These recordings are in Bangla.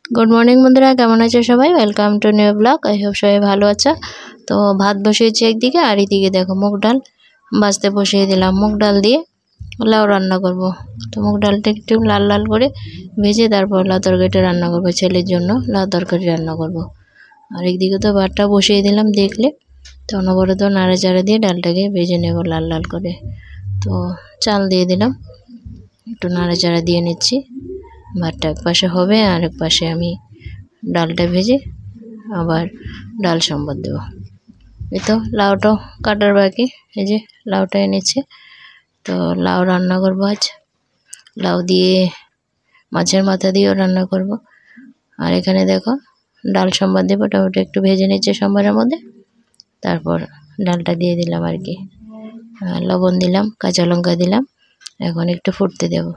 গুড মর্নিং বন্ধুরা, কেমন আছো সবাই? Welcome to new blog. I hope সবাই ভালো আছো। তো ভাত বসিয়েছি একদিকে, আর এদিকে দেখো মুগ ডাল ভাজতে বসিয়ে দিলাম। মুগ ডাল দিয়ে লাউ রান্না করব। তো মুগ ডালটা একটু লাল লাল করে ভেজে তারপর লাউ তরকারিটা রান্না করবো। ছেলের জন্য লাউ তরকারি রান্না করব। আর একদিকে তো ভাতটা বসিয়ে দিলাম দেখলে। তো অনবরত নাড়াচাড়া দিয়ে ডালটাকে ভেজে নেব লাল লাল করে। তো চাল দিয়ে দিলাম, একটু নাড়াচাড়া দিয়ে নিচ্ছি। ভাতটা এক পাশে হবে আর এক পাশে আমি ডালটা ভেজে আবার ডাল সম্বাদ দেবো। এই তো লাউটাও কাটার বাকি, এই যে লাউটা এনেছে। তো লাউ রান্না করবো আজ। লাউ দিয়ে মাছের মাথা দিয়েও রান্না করব। আর এখানে দেখো ডাল সম্বাদ দেবো, টমেটো একটু ভেজে নিচ্ছে সম্বারের মধ্যে। তারপর ডালটা দিয়ে দিলাম আর কি, লবণ দিলাম, কাঁচা লঙ্কা দিলাম। এখন একটু ফুটতে দেবো।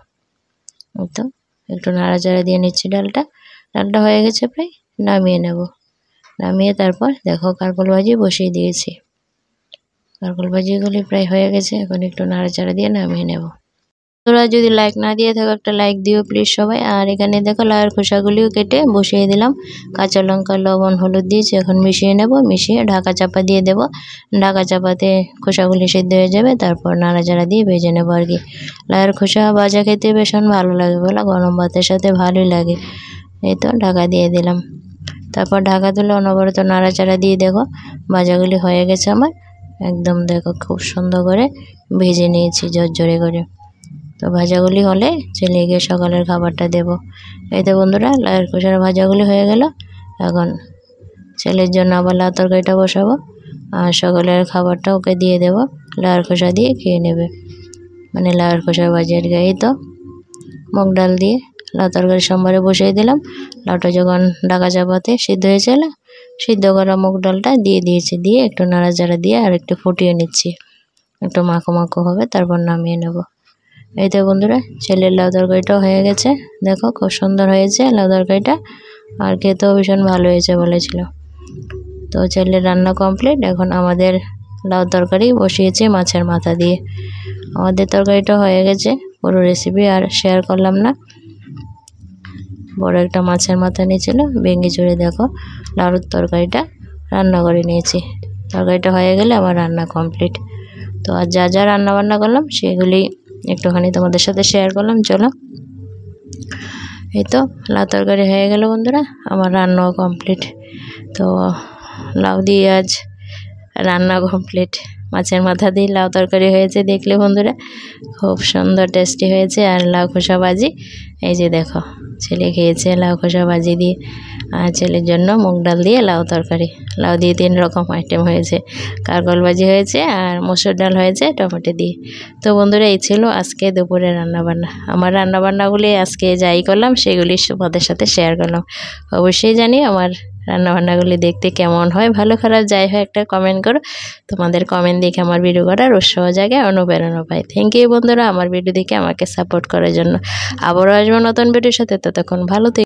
তো একটু নাড়াচাড়া দিয়ে নিচ্ছি। ডালটা হয়ে গেছে প্রায়, নামিয়ে নেব। নামিয়ে তারপর দেখো কারকল ভাজি বসিয়ে দিয়েছি। কারকল ভাজিগুলি প্রায় হয়ে গেছে, এখন একটু নাড়াচাড়া দিয়ে নামিয়ে নেব। তোরা যদি লাইক না দিয়ে থাকো একটা লাইক দিও প্লিজ সবাই। আর এখানে দেখো লাউয়ের খোসাগুলিও কেটে বসিয়ে দিলাম। কাঁচা লঙ্কা, লবণ, হলুদ দিয়েছি। এখন মিশিয়ে নেব, মিশিয়ে ঢাকা চাপা দিয়ে দেব। ঢাকা চাপাতে খোসাগুলি সিদ্ধ হয়ে যাবে, তারপর নাড়াচাড়া দিয়ে ভেজে নেবো আর কি। লাউয়ের খোসা ভাজা খেতে ভীষণ ভালো লাগে, বলো গরম ভাতের সাথে ভালোই লাগে। এই তো ঢাকা দিয়ে দিলাম। তারপর ঢাকা তুলে অনবরত নাড়াচাড়া দিয়ে দেখো ভাজাগুলি হয়ে গেছে আমার। একদম দেখো খুব সুন্দর করে ভেজে নিয়েছি ঝরঝরে করে। তো ভাজাগুলি হলে ছেলেকে সকালের খাবারটা দেব। এই তো বন্ধুরা লাউয়ের খোসার ভাজাগুলি হয়ে গেল। এখন ছেলের জন্য আবার লাউ তরকারিটা বসাবো, আর সকালের খাবারটা ওকে দিয়ে দেব। লাউয়ের খোসা দিয়ে খেয়ে নেবে, মানে লাউয়ের খোসার ভাজি আর কি। এই তো মুগ ডাল দিয়ে লাউ তরকারি সোমবারে বসিয়ে দিলাম। লাউটা যখন ঢাকা চাপাতে সিদ্ধ হয়েছিল, সিদ্ধ করা মুগ ডালটা দিয়ে দিয়েছি। দিয়ে একটু নাড়াচাড়া দিয়ে আর একটু ফুটিয়ে নিচ্ছি, একটু মাখো মাখো হবে, তারপর নামিয়ে নেব। এই তো বন্ধুরা ছেলের লাউ তরকারিটাও হয়ে গেছে। দেখো খুব সুন্দর হয়েছে লাউ তরকারিটা, আর খেতেও ভীষণ ভালো হয়েছে বলেছিল। তো ছেলের রান্না কমপ্লিট। এখন আমাদের লাউ তরকারি বসিয়েছি মাছের মাথা দিয়ে। আমাদের তরকারিটা হয়ে গেছে, পুরো রেসিপি আর শেয়ার করলাম না। বড় একটা মাছের মাথা নিয়েছিল, ভেঙে চুড়ে দেখো লাউর তরকারিটা রান্না করে নিয়েছি। তরকারিটা হয়ে গেলে আমার রান্না কমপ্লিট। তো আর যা যা রান্না বান্না করলাম সেগুলি একটুখানি তোমাদের সাথে শেয়ার করলাম। চলো, এই তো লাউ তরকারি হয়ে গেল বন্ধুরা, আমার রান্নাও কমপ্লিট। তো লাউ দিয়ে আজ রান্না কমপ্লিট। মাছের মাথা দিয়ে লাউ তরকারি হয়েছে দেখলে বন্ধুরা, খুব সুন্দর টেস্টি হয়েছে। আর লাউ খোসা ভাজি, এই যে দেখো ছেলে খেয়েছে লাউ খোসা ভাজি দিয়ে। আর ছেলের জন্য মুগ ডাল দিয়ে লাউ তরকারি। লাউ দিয়ে 3 রকম আইটেম হয়েছে, কারকল ভাজি হয়েছে আর মসুর ডাল হয়েছে টমেটো দিয়ে। তো বন্ধুরা এই ছিল আজকে দুপুরে রান্নাবান্না। আমার রান্নাবান্নাগুলি আজকে যাই করলাম সেগুলি তোমাদের সাথে শেয়ার করলাম। অবশ্যই জানি আমার রান্নাবান্নাগুলি দেখতে কেমন হয়, ভালো খারাপ যাই হয় একটা কমেন্ট করো। তোমাদের কমেন্ট দেখে আমার ভিডিও করার উৎসাহ জায়গায় অনুপ্রেরণা পাই। থ্যাংক ইউ বন্ধুরা আমার ভিডিও দেখে আমাকে সাপোর্ট করার জন্য। আবারও আসবো নতুন ভিডিওর সাথে, ততক্ষণ ভালো থেকো।